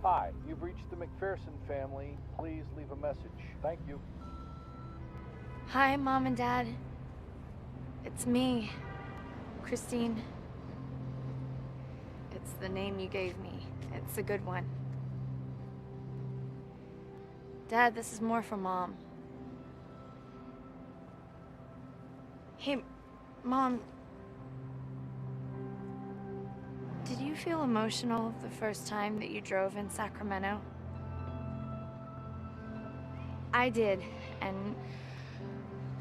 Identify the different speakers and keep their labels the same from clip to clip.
Speaker 1: Hi, you've reached the McPherson family. Please leave a message. Thank you.
Speaker 2: Hi, Mom and Dad. It's me, Christine. It's the name you gave me. It's a good one. Dad, this is more for Mom. Hey, Mom. Did you feel emotional the first time that you drove in Sacramento? I did, and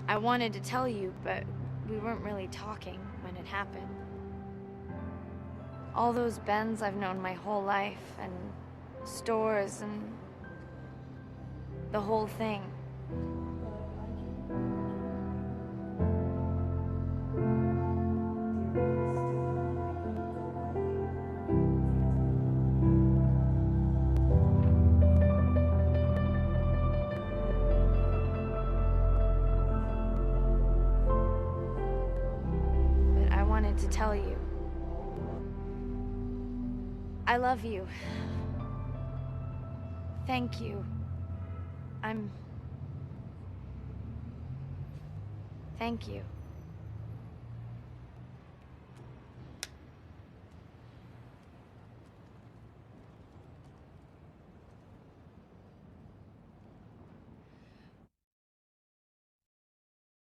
Speaker 2: I wanted to tell you, but we weren't really talking when it happened. All those Bens I've known my whole life, and stores, and the whole thing. But I wanted to tell you. I love you. Thank you. Thank you.